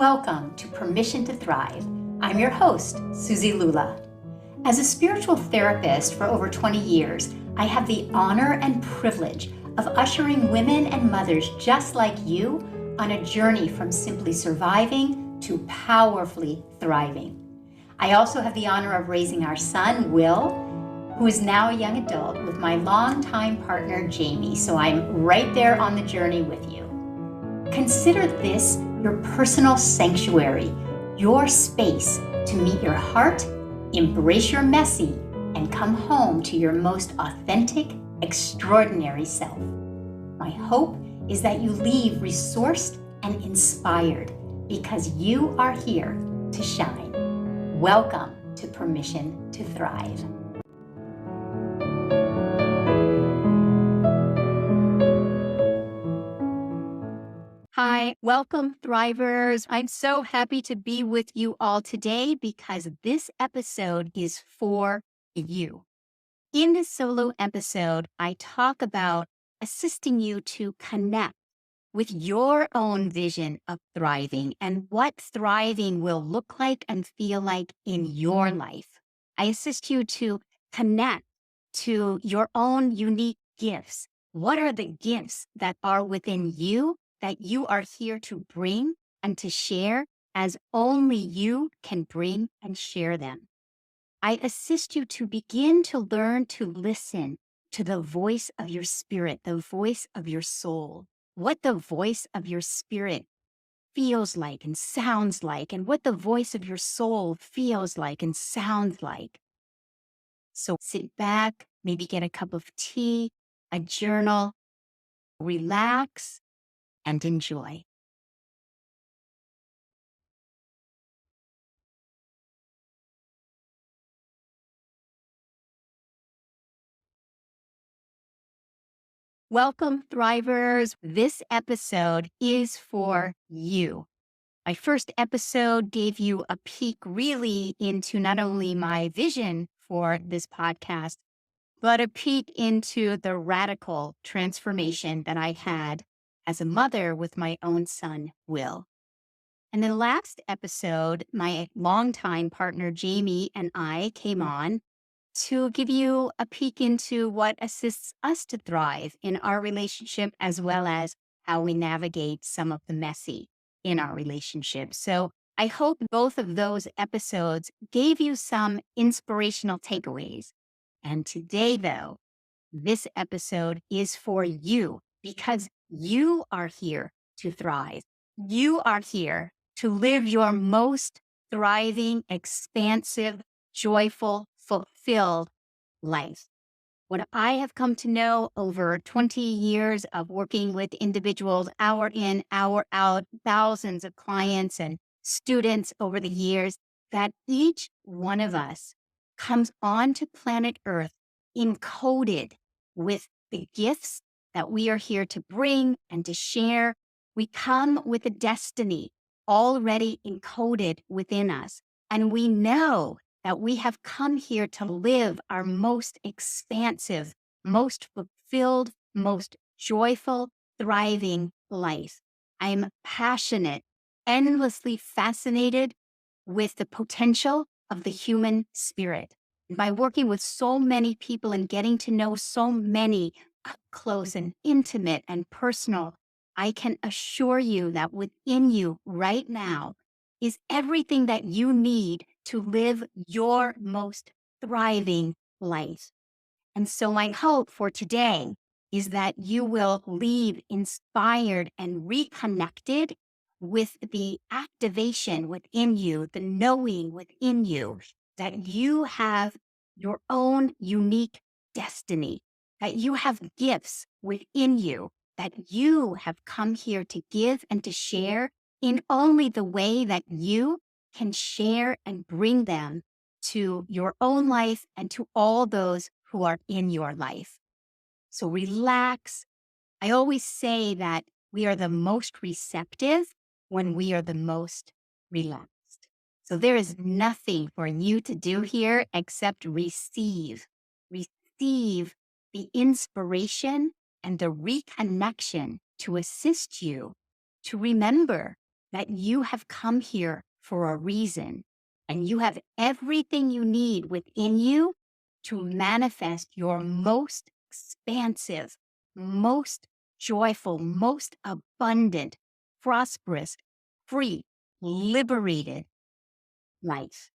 Welcome to Permission to Thrive. I'm your host, Suzi Lula. As a spiritual therapist for over 20 years, I have the honor and privilege of ushering women and mothers just like you on a journey from simply surviving to powerfully thriving. I also have the honor of raising our son, Will, who is now a young adult, with my longtime partner, Jamie, so I'm right there on the journey with you. Consider this your personal sanctuary, your space to meet your heart, embrace your messy, and come home to your most authentic, extraordinary self. My hope is that you leave resourced and inspired because you are here to shine. Welcome to Permission to Thrive. Hi, welcome Thrivers. I'm so happy to be with you all today because this episode is for you. In this solo episode, I talk about assisting you to connect with your own vision of thriving and what thriving will look like and feel like in your life. I assist you to connect to your own unique gifts. What are the gifts that are within you that you are here to bring and to share as only you can bring and share them? I assist you to begin to learn to listen to the voice of your spirit, the voice of your soul, what the voice of your spirit feels like and sounds like, and what the voice of your soul feels like and sounds like. So sit back, maybe get a cup of tea, a journal, relax, and enjoy. Welcome, Thrivers. This episode is for you. My first episode gave you a peek really into not only my vision for this podcast, but a peek into the radical transformation that I had as a mother with my own son, Will. And the last episode, my longtime partner, Jamie, and I came on to give you a peek into what assists us to thrive in our relationship, as well as how we navigate some of the messy in our relationship. So I hope both of those episodes gave you some inspirational takeaways. And today, though, this episode is for you because you are here to thrive. You are here to live your most thriving, expansive, joyful, fulfilled life. What I have come to know over 20 years of working with individuals, hour in, hour out, thousands of clients and students over the years, that each one of us comes onto planet Earth encoded with the gifts that we are here to bring and to share. We come with a destiny already encoded within us. And we know that we have come here to live our most expansive, most fulfilled, most joyful, thriving life. I'm passionate, endlessly fascinated with the potential of the human spirit. By working with so many people and getting to know so many up close and intimate and personal, I can assure you that within you right now is everything that you need to live your most thriving life. And so my hope for today is that you will leave inspired and reconnected with the activation within you, the knowing within you that you have your own unique destiny, that you have gifts within you that you have come here to give and to share in only the way that you can share and bring them to your own life and to all those who are in your life. So relax. I always say that we are the most receptive when we are the most relaxed. So there is nothing for you to do here except receive. Receive the inspiration and the reconnection to assist you to remember that you have come here for a reason and you have everything you need within you to manifest your most expansive, most joyful, most abundant, prosperous, free, liberated life.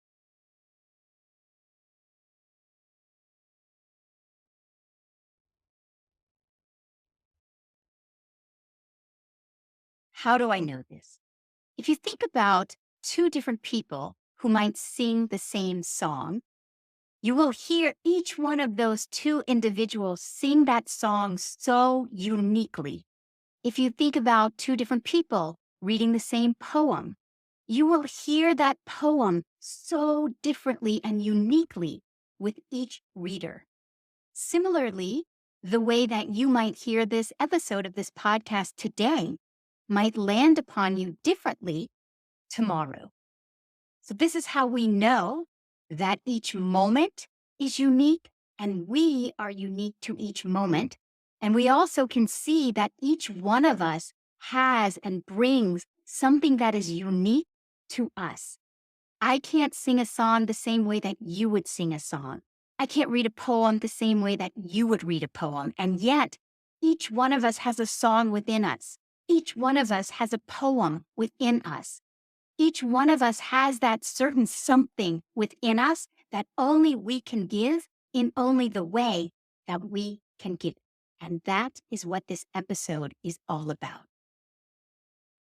How do I know this? If you think about two different people who might sing the same song, you will hear each one of those two individuals sing that song so uniquely. If you think about two different people reading the same poem, you will hear that poem so differently and uniquely with each reader. Similarly, the way that you might hear this episode of this podcast today might land upon you differently tomorrow. So, this is how we know that each moment is unique and we are unique to each moment. And we also can see that each one of us has and brings something that is unique to us. I can't sing a song the same way that you would sing a song. I can't read a poem the same way that you would read a poem. And yet, each one of us has a song within us. Each one of us has a poem within us. Each one of us has that certain something within us that only we can give in only the way that we can give. And that is what this episode is all about.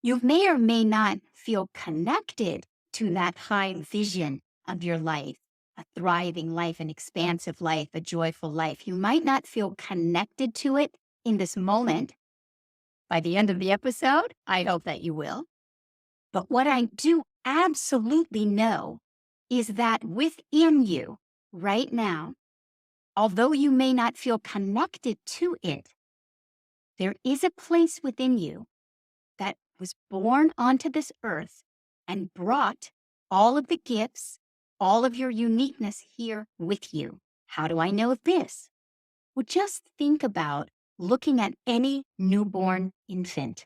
You may or may not feel connected to that high vision of your life, a thriving life, an expansive life, a joyful life. You might not feel connected to it in this moment. By the end of the episode, I hope that you will. But what I do absolutely know is that within you right now, although you may not feel connected to it, there is a place within you that was born onto this earth and brought all of the gifts, all of your uniqueness here with you. How do I know this? Well, just think about looking at any newborn infant.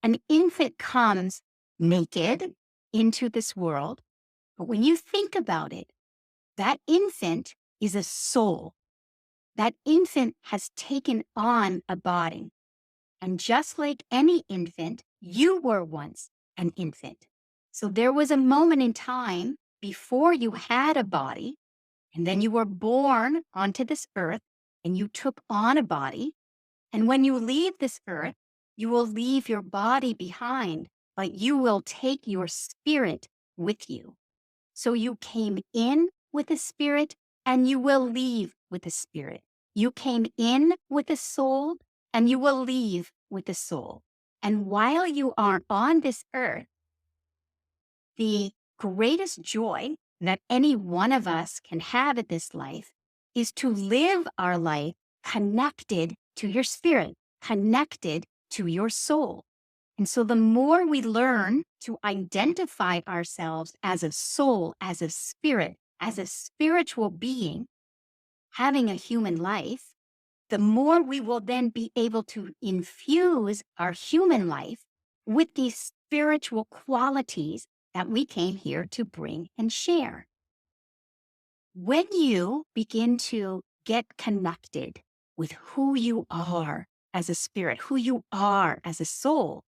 An infant comes naked into this world, but when you think about it, that infant is a soul. That infant has taken on a body. And just like any infant, you were once an infant. So there was a moment in time before you had a body, and then you were born onto this earth and you took on a body. And when you leave this earth, you will leave your body behind, but you will take your spirit with you. So you came in with a spirit and you will leave with a spirit. You came in with a soul and you will leave with a soul. And while you are on this earth, the greatest joy that any one of us can have at this life is to live our life connected to your spirit, connected to your soul. And so the more we learn to identify ourselves as a soul, as a spirit, as a spiritual being, having a human life, the more we will then be able to infuse our human life with these spiritual qualities that we came here to bring and share. When you begin to get connected with who you are as a spirit, who you are as a soul,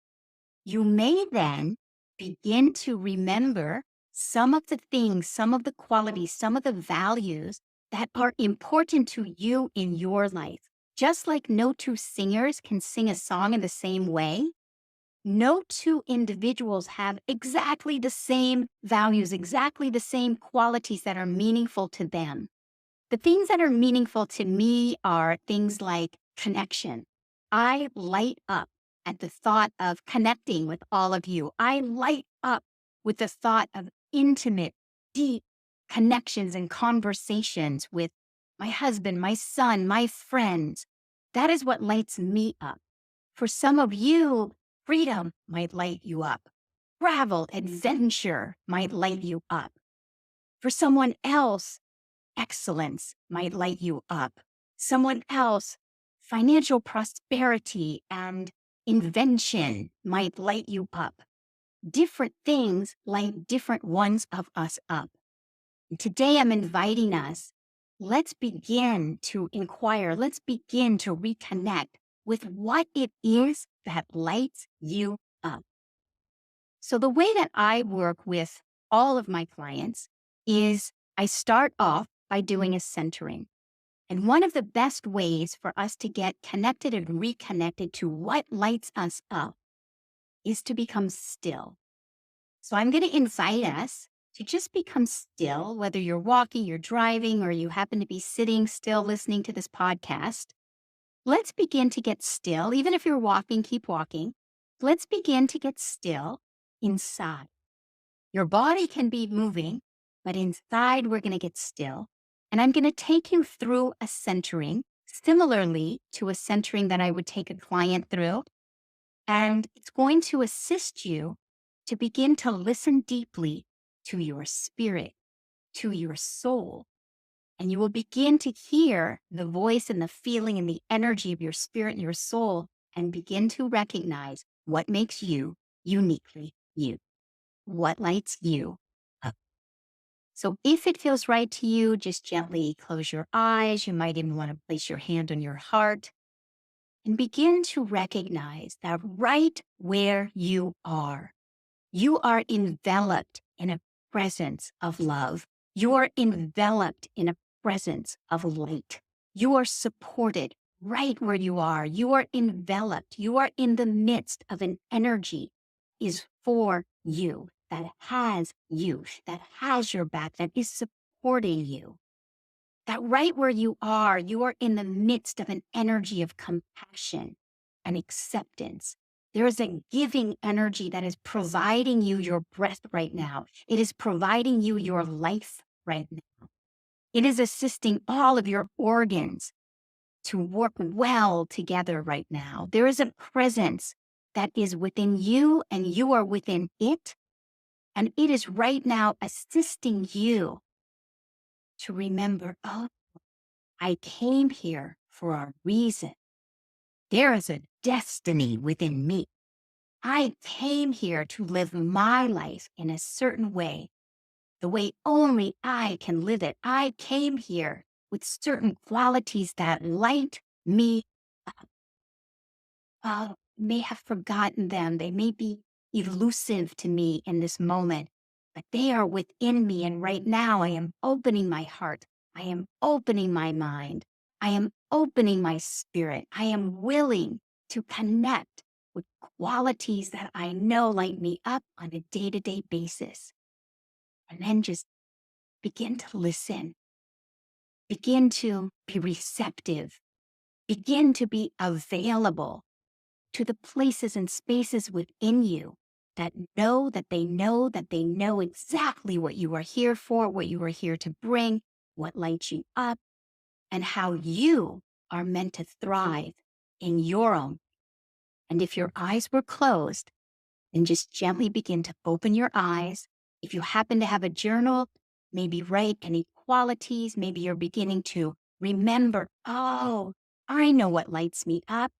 you may then begin to remember some of the things, some of the qualities, some of the values that are important to you in your life. Just like no two singers can sing a song in the same way, no two individuals have exactly the same values, exactly the same qualities that are meaningful to them. The things that are meaningful to me are things like connection. I light up at the thought of connecting with all of you. I light up with the thought of intimate, deep connections and conversations with my husband, my son, my friends. That is what lights me up. For some of you, freedom might light you up. Travel, adventure might light you up. For someone else, excellence might light you up. Someone else, financial prosperity and invention might light you up. different things light different ones of us up. And today I'm inviting us, let's begin to inquire, let's begin to reconnect with what it is that lights you up. So the way that I work with all of my clients is I start off by doing a centering. And one of the best ways for us to get connected and reconnected to what lights us up is to become still. So I'm going to invite us to just become still, whether you're walking, you're driving, or you happen to be sitting still listening to this podcast. Let's begin to get still. Even if you're walking, keep walking. Let's begin to get still inside. Your body can be moving, but inside we're going to get still. And I'm going to take you through a centering, similarly to a centering that I would take a client through. And it's going to assist you to begin to listen deeply to your spirit, to your soul. And you will begin to hear the voice and the feeling and the energy of your spirit and your soul and begin to recognize what makes you uniquely you, what lights you up. So if it feels right to you, just gently close your eyes. You might even want to place your hand on your heart and begin to recognize that right where you are enveloped in a presence of love. You are enveloped in a presence of light. You are supported right where you are. You are enveloped. You are in the midst of an energy is for you, that has you, that has your back, that is supporting you. That right where you are in the midst of an energy of compassion and acceptance. There is a giving energy that is providing you your breath right now. It is providing you your life right now. It is assisting all of your organs to work well together right now. There is a presence that is within you and you are within it. And it is right now assisting you to remember, oh, I came here for a reason. There is a destiny within me. I came here to live my life in a certain way, the way only I can live it. I came here with certain qualities that light me up. May have forgotten them. They may be elusive to me in this moment, but they are within me. And right now I am opening my heart. I am opening my mind. I am opening my spirit. I am willing to connect with qualities that I know light me up on a day-to-day basis. And then just begin to listen. Begin to be receptive. Begin to be available to the places and spaces within you that know that they know that they know exactly what you are here for, what you are here to bring, what lights you up, and how you are meant to thrive in your own. And if your eyes were closed, then just gently begin to open your eyes. If you happen to have a journal, maybe write any qualities. Maybe you're beginning to remember, oh, I know what lights me up.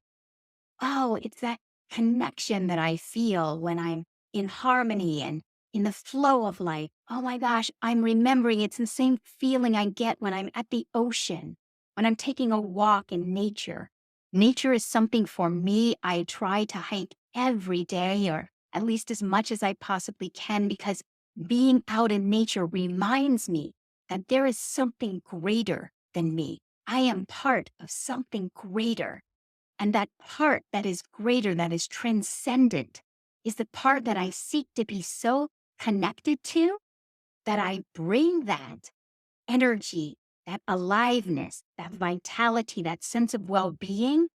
Oh, it's that connection that I feel when I'm in harmony and in the flow of life. Oh my gosh, I'm remembering it's the same feeling I get when I'm at the ocean, when I'm taking a walk in nature. Nature is something for me. I try to hike every day, or at least as much as I possibly can, because being out in nature reminds me that there is something greater than me. I am part of something greater. And that part that is greater, that is transcendent, is the part that I seek to be so connected to that I bring that energy, that aliveness, that vitality, that sense of well-being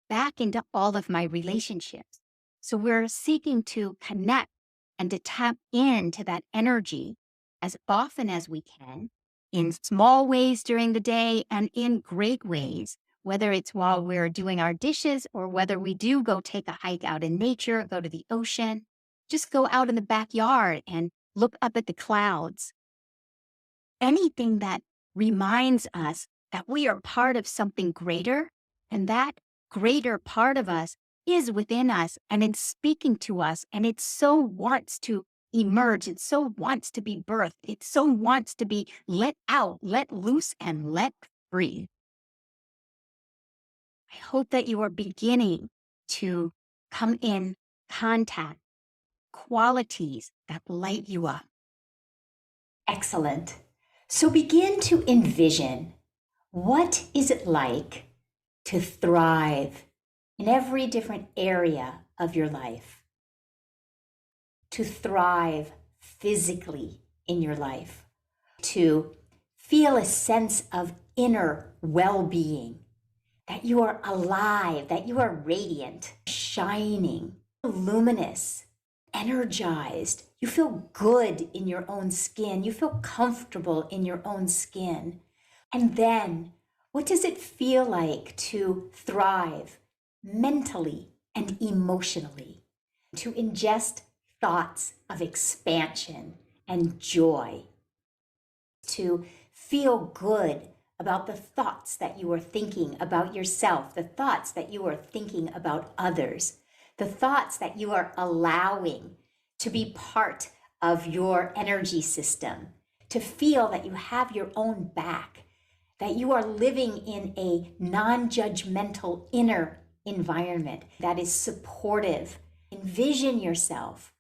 back into all of my relationships. So we're seeking to connect and to tap into that energy as often as we can, in small ways during the day and in great ways, whether it's while we're doing our dishes or whether we do go take a hike out in nature, go to the ocean, just go out in the backyard and look up at the clouds. Anything that reminds us that we are part of something greater, and that greater part of us is within us and it's speaking to us and it so wants to emerge. It so wants to be birthed. It so wants to be let out, let loose, and let free. I hope that you are beginning to come in contact qualities that light you up. Excellent. So begin to envision, what is it like to thrive in every different area of your life? To thrive physically in your life, to feel a sense of inner well-being, that you are alive, that you are radiant, shining, luminous, energized. You feel good in your own skin. You feel comfortable in your own skin. And then, what does it feel like to thrive mentally and emotionally? To ingest thoughts of expansion and joy. To feel good about the thoughts that you are thinking about yourself, the thoughts that you are thinking about others, the thoughts that you are allowing to be part of your energy system, to feel that you have your own back, that you are living in a non-judgmental inner environment that is supportive. Envision yourself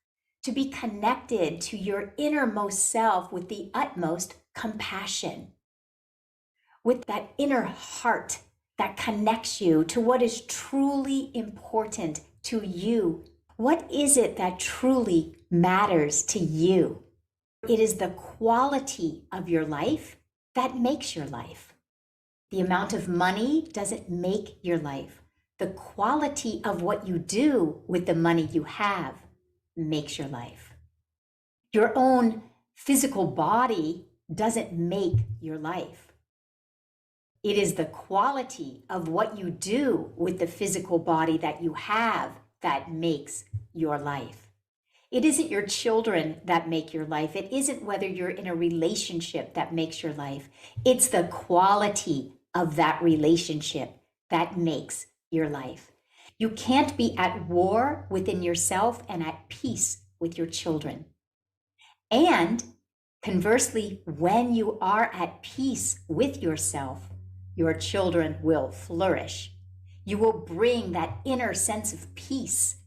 to be connected to your innermost self with the utmost compassion, with that inner heart that connects you to what is truly important to you. What is it that truly matters to you? It is the quality of your life that makes your life. The amount of money doesn't make your life. The quality of what you do with the money you have makes your life. Your own physical body doesn't make your life. It is the quality of what you do with the physical body that you have that makes your life. It isn't your children that make your life. It isn't whether you're in a relationship that makes your life. It's the quality of that relationship that makes your life. You can't be at war within yourself and at peace with your children. And conversely, when you are at peace with yourself, your children will flourish. You will bring that inner sense of peace,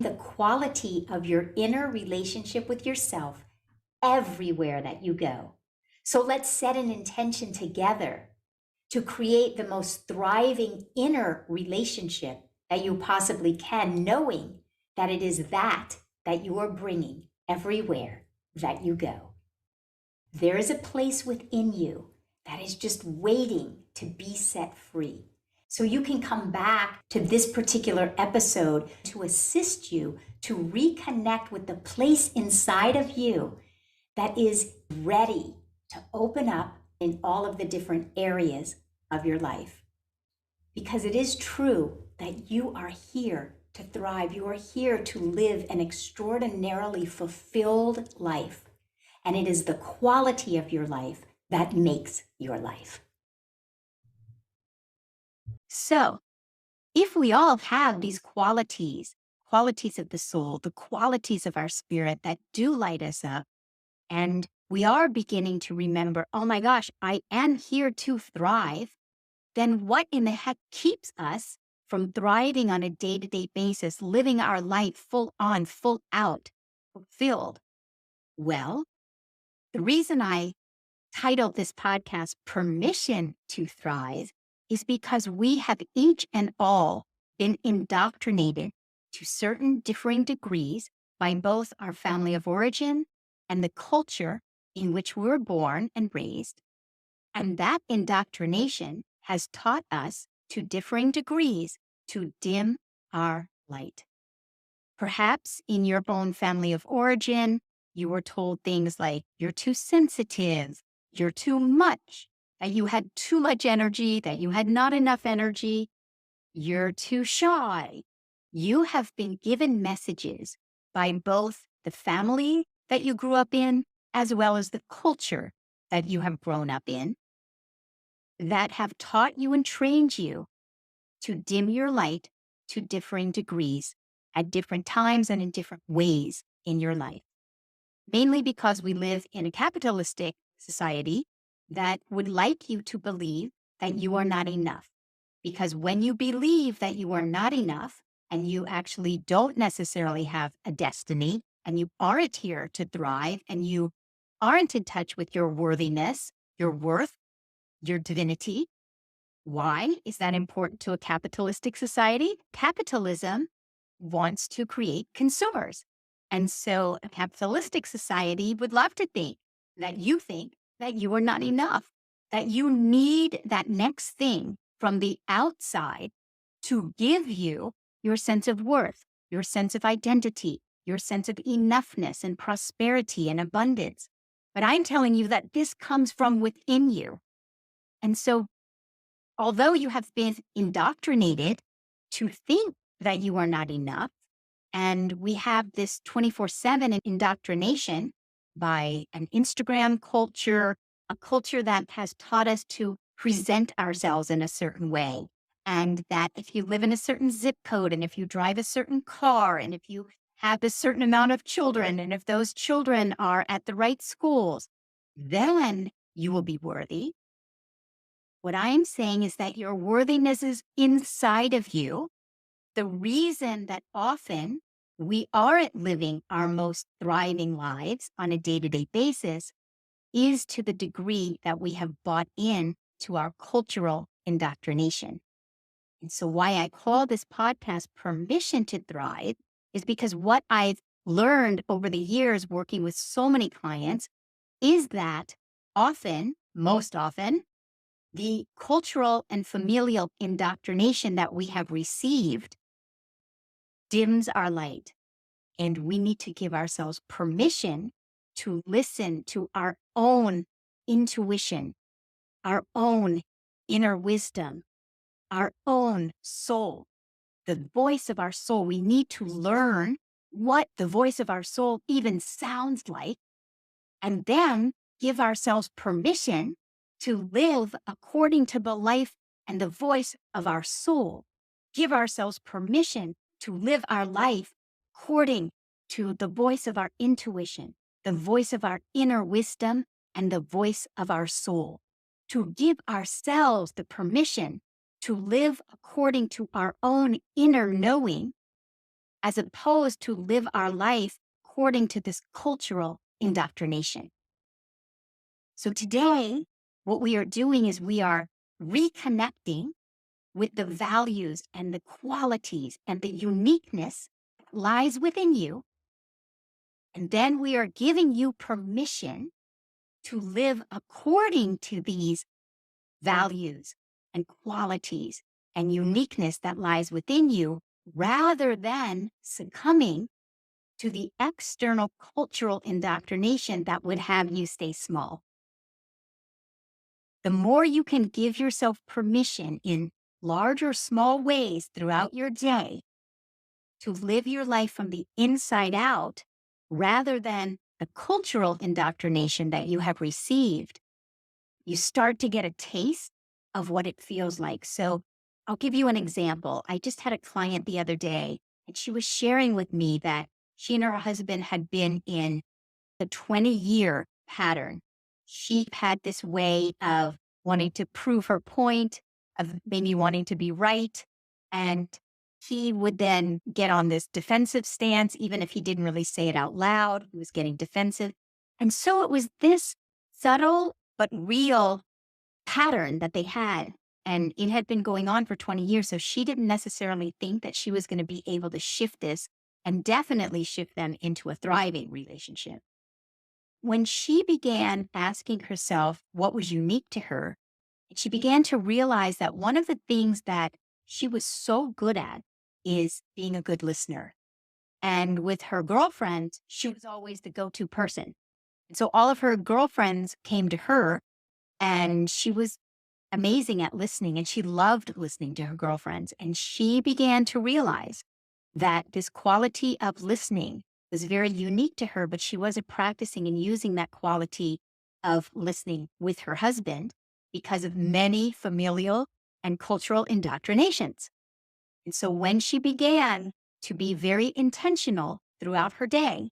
the quality of your inner relationship with yourself everywhere that you go. So let's set an intention together to create the most thriving inner relationship that you possibly can, knowing that it is that you are bringing everywhere that you go. There is a place within you that is just waiting to be set free. So you can come back to this particular episode to assist you to reconnect with the place inside of you that is ready to open up in all of the different areas of your life. Because it is true that you are here to thrive. You are here to live an extraordinarily fulfilled life. And it is the quality of your life that makes your life. So, if we all have these qualities of the soul, the qualities of our spirit that do light us up, and we are beginning to remember, oh my gosh, I am here to thrive, then what in the heck keeps us from thriving on a day-to-day basis, living our life full on, full out, fulfilled? Well, the reason I titled this podcast Permission to Thrive is because we have each and all been indoctrinated to certain differing degrees by both our family of origin and the culture in which we were born and raised. And that indoctrination has taught us to differing degrees to dim our light. Perhaps in your own family of origin, you were told things like, you're too sensitive, you're too much, that you had too much energy, that you had not enough energy, you're too shy. You have been given messages by both the family that you grew up in, as well as the culture that you have grown up in, that have taught you and trained you to dim your light to differing degrees at different times and in different ways in your life. Mainly because we live in a capitalistic society that would like you to believe that you are not enough. Because when you believe that you are not enough and you actually don't necessarily have a destiny and you aren't here to thrive and you aren't in touch with your worthiness, your worth, your divinity, why is that important to a capitalistic society? Capitalism wants to create consumers. And so a capitalistic society would love to think that you are not enough, that you need that next thing from the outside to give you your sense of worth, your sense of identity, your sense of enoughness and prosperity and abundance. But I'm telling you that this comes from within you. And so although you have been indoctrinated to think that you are not enough, and we have this 24/7 indoctrination by an Instagram culture, a culture that has taught us to present ourselves in a certain way. And that if you live in a certain zip code, and if you drive a certain car, and if you have a certain amount of children, and if those children are at the right schools, then you will be worthy. What I am saying is that your worthiness is inside of you. The reason that often we aren't living our most thriving lives on a day to day basis is to the degree that we have bought in to our cultural indoctrination. And so, why I call this podcast Permission to Thrive is because what I've learned over the years working with so many clients is that often, most often, the cultural and familial indoctrination that we have received dims our light. And we need to give ourselves permission to listen to our own intuition, our own inner wisdom, our own soul, the voice of our soul. We need to learn what the voice of our soul even sounds like, and then give ourselves permission to live according to the life and the voice of our soul. Give ourselves permission to live our life according to the voice of our intuition, the voice of our inner wisdom, and the voice of our soul. To give ourselves the permission to live according to our own inner knowing, as opposed to live our life according to this cultural indoctrination. So today, what we are doing is we are reconnecting with the values and the qualities and the uniqueness that lies within you. And then we are giving you permission to live according to these values and qualities and uniqueness that lies within you, rather than succumbing to the external cultural indoctrination that would have you stay small. The more you can give yourself permission in large or small ways throughout your day to live your life from the inside out, rather than the cultural indoctrination that you have received, you start to get a taste of what it feels like. So I'll give you an example. I just had a client the other day, and she was sharing with me that she and her husband had been in the 20-year pattern. She had this way of wanting to prove her point, of maybe wanting to be right. And he would then get on this defensive stance, even if he didn't really say it out loud. He was getting defensive. And so it was this subtle but real pattern that they had. And it had been going on for 20 years. So she didn't necessarily think that she was going to be able to shift this and definitely shift them into a thriving relationship. When she began asking herself what was unique to her, she began to realize that one of the things that she was so good at is being a good listener. And with her girlfriends, she was always the go to person. And so all of her girlfriends came to her, and she was amazing at listening, and she loved listening to her girlfriends. And she began to realize that this quality of listening was very unique to her, but she wasn't practicing and using that quality of listening with her husband because of many familial and cultural indoctrinations. And so when she began to be very intentional throughout her day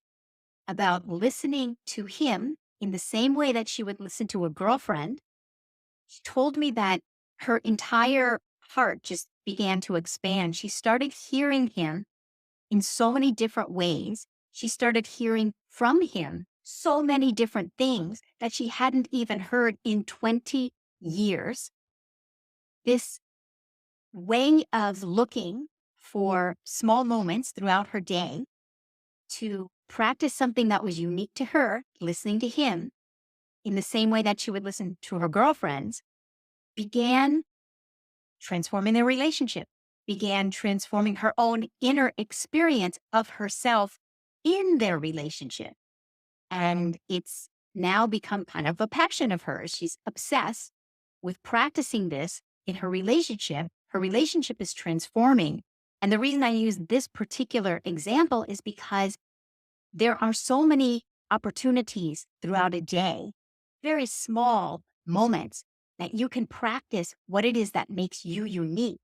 about listening to him in the same way that she would listen to a girlfriend, she told me that her entire heart just began to expand. She started hearing him in so many different ways. She started hearing from him so many different things that she hadn't even heard in 20 years. This way of looking for small moments throughout her day to practice something that was unique to her, listening to him in the same way that she would listen to her girlfriends, began transforming their relationship, began transforming her own inner experience of herself in their relationship. And it's now become kind of a passion of hers. She's obsessed with practicing this in her relationship. Her relationship is transforming. And the reason I use this particular example is because there are so many opportunities throughout a day, very small moments that you can practice what it is that makes you unique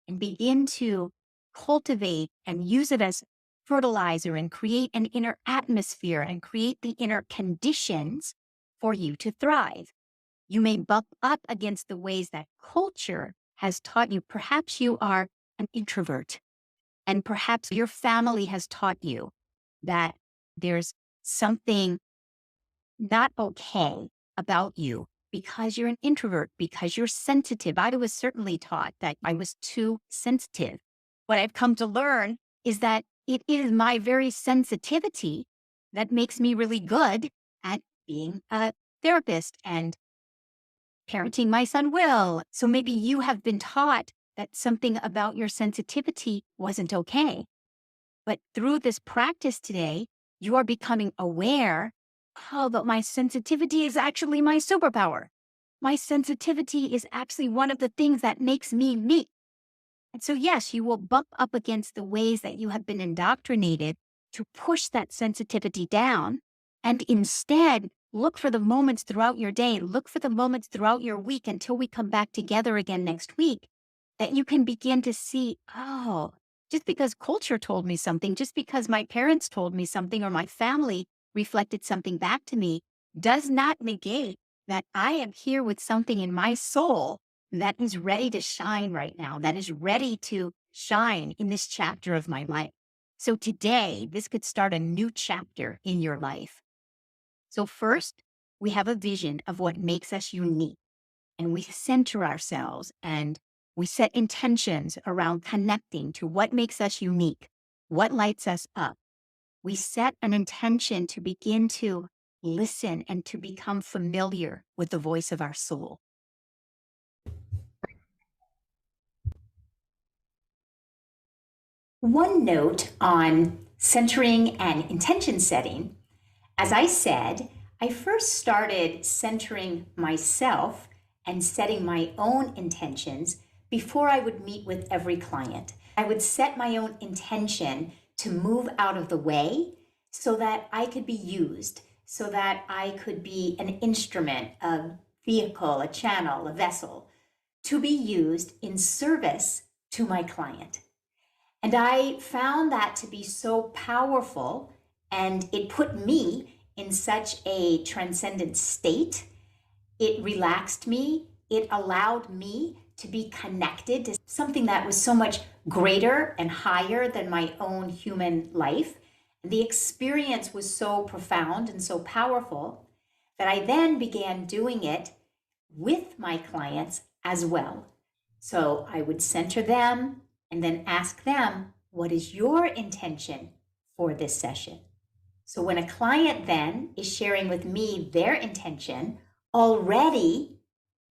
and begin to cultivate and use it as fertilizer and create an inner atmosphere and create the inner conditions for you to thrive. You may bump up against the ways that culture has taught you. Perhaps you are an introvert, and perhaps your family has taught you that there's something not okay about you because you're an introvert, because you're sensitive. I was certainly taught that I was too sensitive. What I've come to learn is that it is my very sensitivity that makes me really good at being a therapist and parenting my son Will. So maybe you have been taught that something about your sensitivity wasn't okay. But through this practice today, you are becoming aware, oh, but my sensitivity is actually my superpower. My sensitivity is actually one of the things that makes me me. And so, yes, you will bump up against the ways that you have been indoctrinated to push that sensitivity down. And instead, look for the moments throughout your day, look for the moments throughout your week until we come back together again next week that you can begin to see, oh, just because culture told me something, just because my parents told me something or my family reflected something back to me does not negate that I am here with something in my soul that is ready to shine right now, that is ready to shine in this chapter of my life. So today, this could start a new chapter in your life. So first, we have a vision of what makes us unique, and we center ourselves and we set intentions around connecting to what makes us unique, what lights us up. We set an intention to begin to listen and to become familiar with the voice of our soul. One note on centering and intention setting. As I said, I first started centering myself and setting my own intentions before I would meet with every client. I would set my own intention to move out of the way so that I could be used, so that I could be an instrument, a vehicle, a channel, a vessel to be used in service to my client. And I found that to be so powerful, and it put me in such a transcendent state. It relaxed me. It allowed me to be connected to something that was so much greater and higher than my own human life. The experience was so profound and so powerful that I then began doing it with my clients as well. So I would center them and then ask them, what is your intention for this session? So when a client then is sharing with me their intention, already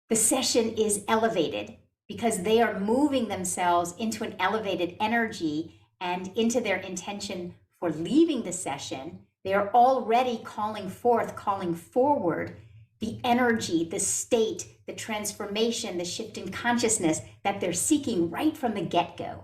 the session is elevated because they are moving themselves into an elevated energy and into their intention for leaving the session. They are already calling forth, calling forward the energy, the state, the transformation, the shift in consciousness that they're seeking right from the get-go.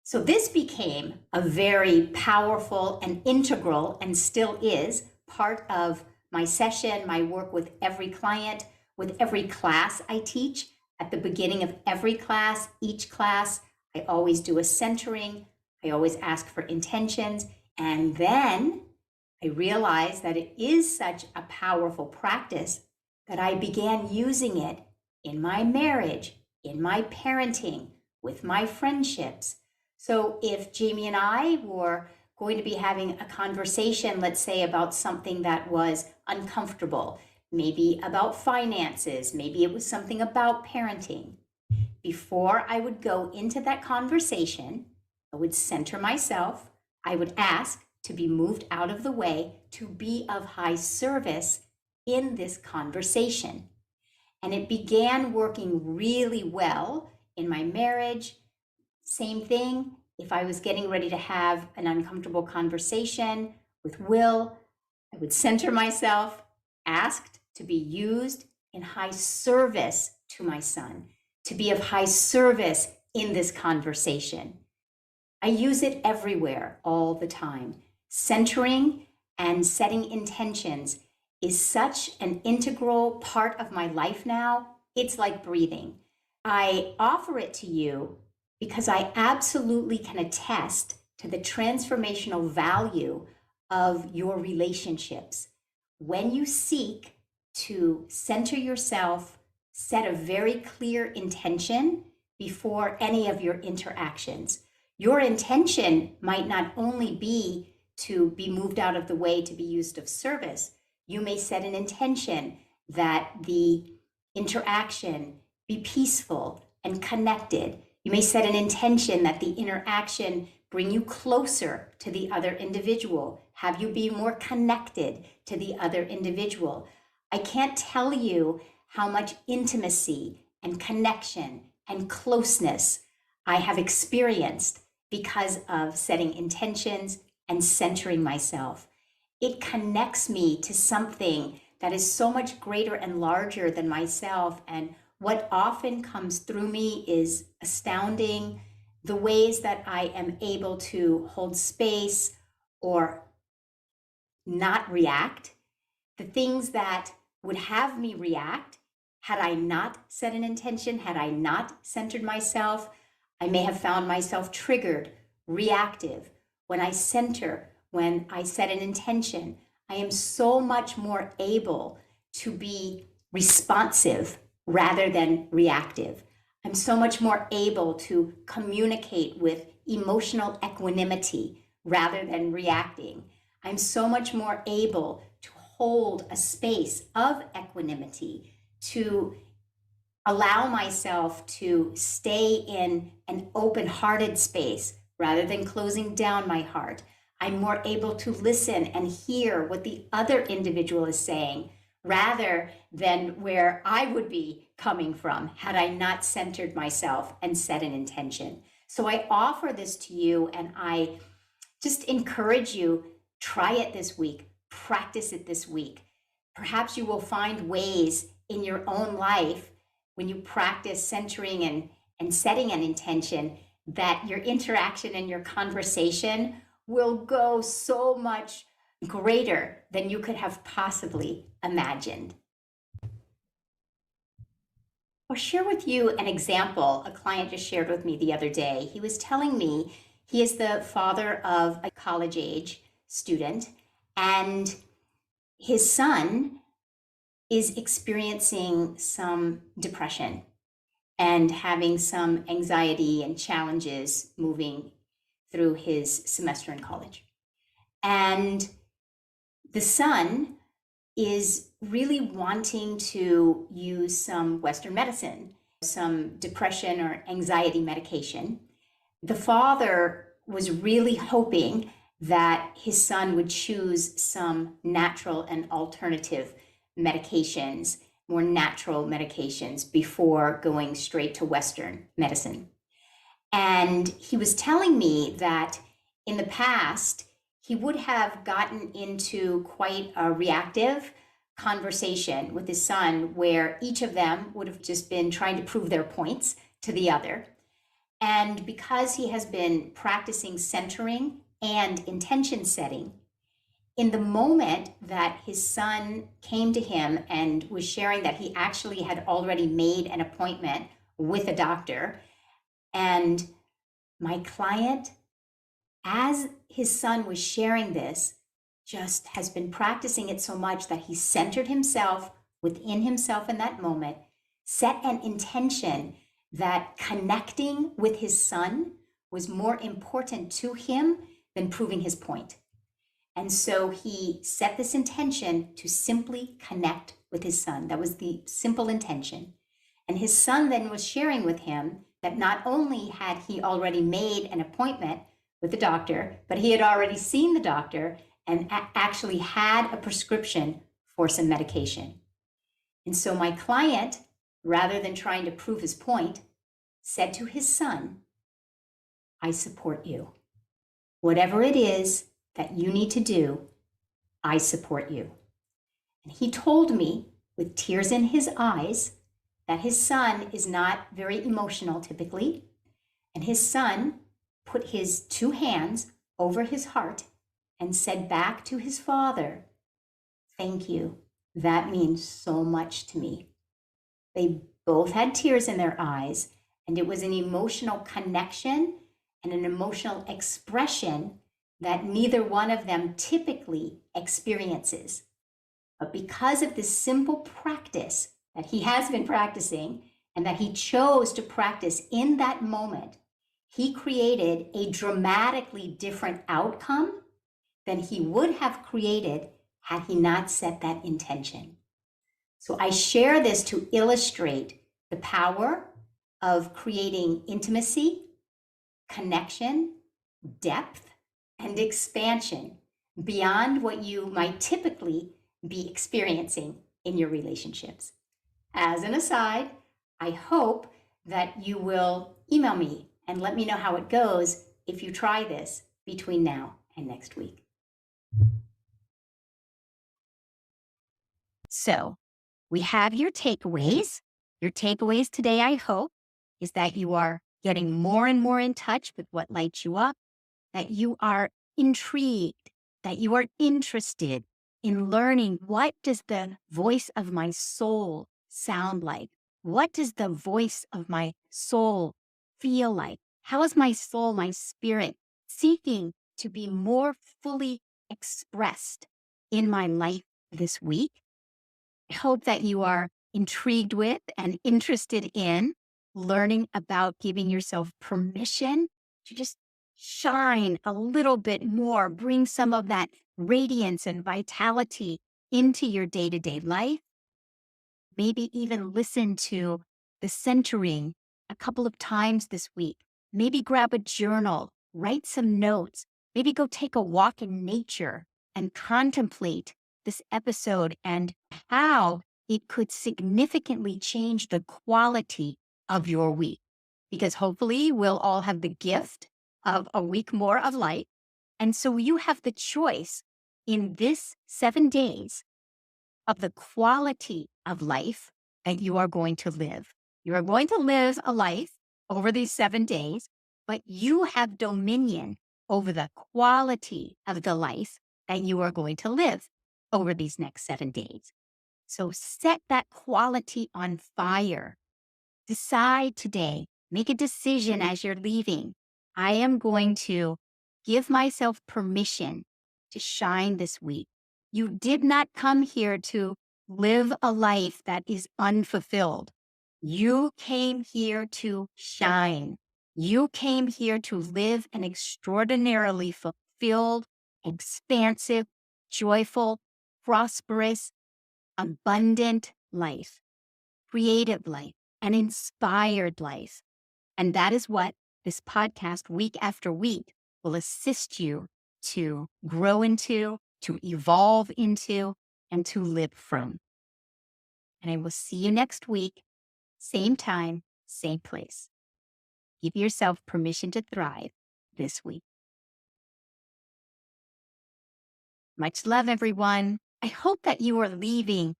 So this became a very powerful and integral, and still is, part of my session, my work with every client, with every class I teach. At the beginning of every class, each class, I always do a centering. I always ask for intentions. And then I realized that it is such a powerful practice that I began using it in my marriage, in my parenting, with my friendships. So if Jamie and I were going to be having a conversation, let's say about something that was uncomfortable, maybe about finances, maybe it was something about parenting, before I would go into that conversation, I would center myself. I would ask to be moved out of the way to be of high service in this conversation. And it began working really well in my marriage. Same thing, if I was getting ready to have an uncomfortable conversation with Will, I would center myself, asked to be used in high service to my son, to be of high service in this conversation. I use it everywhere, all the time. Centering and setting intentions is such an integral part of my life now. It's like breathing. I offer it to you because I absolutely can attest to the transformational value of your relationships. When you seek to center yourself, set a very clear intention before any of your interactions. Your intention might not only be to be moved out of the way to be used of service, you may set an intention that the interaction be peaceful and connected. You may set an intention that the interaction bring you closer to the other individual, have you be more connected to the other individual. I can't tell you how much intimacy and connection and closeness I have experienced because of setting intentions and centering myself. It connects me to something that is so much greater and larger than myself. And what often comes through me is astounding. The ways that I am able to hold space or not react, the things that would have me react had I not set an intention, had I not centered myself, I may have found myself triggered, reactive. When I center, when I set an intention, I am so much more able to be responsive rather than reactive. I'm so much more able to communicate with emotional equanimity rather than reacting. I'm so much more able to hold a space of equanimity, to allow myself to stay in an open-hearted space rather than closing down my heart. I'm more able to listen and hear what the other individual is saying rather than where I would be coming from had I not centered myself and set an intention. So I offer this to you and I just encourage you, try it this week, practice it this week. Perhaps you will find ways in your own life when you practice centering and setting an intention that your interaction and your conversation will go so much greater than you could have possibly imagined. I'll share with you an example a client just shared with me the other day. He was telling me he is the father of a college age student, and his son is experiencing some depression and having some anxiety and challenges moving through his semester in college. And the son is really wanting to use some Western medicine, some depression or anxiety medication. The father was really hoping that his son would choose some natural and alternative medications, more natural medications, before going straight to Western medicine. And he was telling me that in the past, he would have gotten into quite a reactive conversation with his son where each of them would have just been trying to prove their points to the other. And because he has been practicing centering and intention setting, in the moment that his son came to him and was sharing that he actually had already made an appointment with a doctor, and My client, as his son was sharing this, just has been practicing it so much that he centered himself within himself in that moment, set an intention that connecting with his son was more important to him than proving his point. And so he set this intention to simply connect with his son. That was the simple intention. And his son then was sharing with him that not only had he already made an appointment with the doctor, but he had already seen the doctor and actually had a prescription for some medication. And so my client, rather than trying to prove his point, said to his son, I support you. Whatever it is that you need to do, I support you. And he told me, with tears in his eyes, that his son is not very emotional typically. And his son put his two hands over his heart and said back to his father, thank you. That means so much to me. They both had tears in their eyes, and it was an emotional connection and an emotional expression that neither one of them typically experiences. But because of this simple practice that he has been practicing and that he chose to practice in that moment, he created a dramatically different outcome than he would have created had he not set that intention. So I share this to illustrate the power of creating intimacy, connection, depth, and expansion beyond what you might typically be experiencing in your relationships. As an aside, I hope that you will email me and let me know how it goes if you try this between now and next week. So we have your takeaways. Your takeaways today, I hope, is that you are getting more and more in touch with what lights you up, that you are intrigued, that you are interested in learning what does the voice of my soul sound like? What does the voice of my soul feel like? How is my soul, my spirit, seeking to be more fully expressed in my life this week? I hope that you are intrigued with and interested in learning about giving yourself permission to just shine a little bit more, bring some of that radiance and vitality into your day to day life. Maybe even listen to the centering a couple of times this week. Maybe grab a journal, write some notes, maybe go take a walk in nature and contemplate this episode and how it could significantly change the quality of your week. Because hopefully we'll all have the gift of a week more of light. And so you have the choice in this 7 days of the quality of life that you are going to live. You are going to live a life over these 7 days, but you have dominion over the quality of the life that you are going to live over these next 7 days. So set that quality on fire. Decide today, make a decision as you're leaving. I am going to give myself permission to shine this week. You did not come here to live a life that is unfulfilled. You came here to shine. You came here to live an extraordinarily fulfilled, expansive, joyful, prosperous, abundant life, creative life, an inspired life. And that is what this podcast, week after week, will assist you to grow into, to evolve into, and to live from. And I will see you next week, same time, same place. Give yourself permission to thrive this week. Much love, everyone. I hope that you are leaving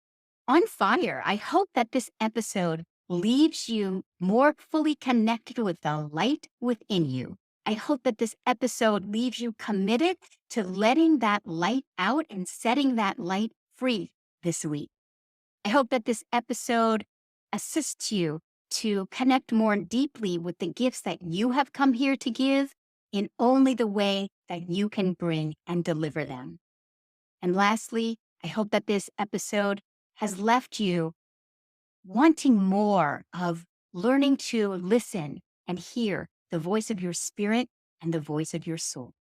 on fire. I hope that this episode leaves you more fully connected with the light within you. I hope that this episode leaves you committed to letting that light out and setting that light free this week. I hope that this episode assists you to connect more deeply with the gifts that you have come here to give in only the way that you can bring and deliver them. And lastly, I hope that this episode has left you wanting more of learning to listen and hear the voice of your spirit and the voice of your soul.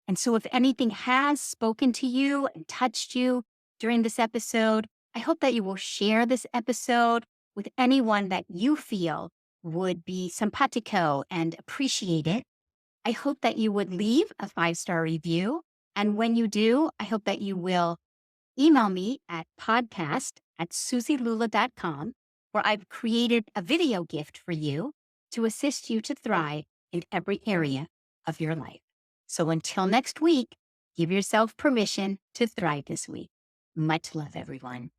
And so if anything has spoken to you and touched you during this episode, I hope that you will share this episode with anyone that you feel would be simpatico and appreciate it. I hope that you would leave a 5-star review. And when you do, I hope that you will email me at podcast@suzilula.com, where I've created a video gift for you to assist you to thrive in every area of your life. So until next week, give yourself permission to thrive this week. Much love, everyone.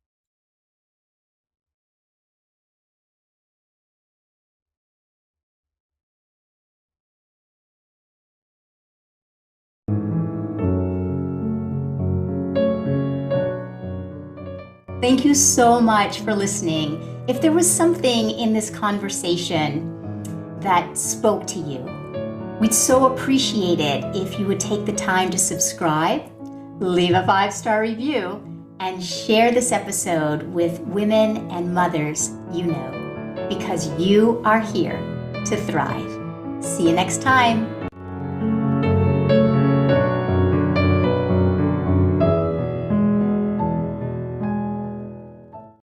Thank you so much for listening. If there was something in this conversation that spoke to you, we'd so appreciate it if you would take the time to subscribe, leave a 5-star review, and share this episode with women and mothers you know, because you are here to thrive. See you next time.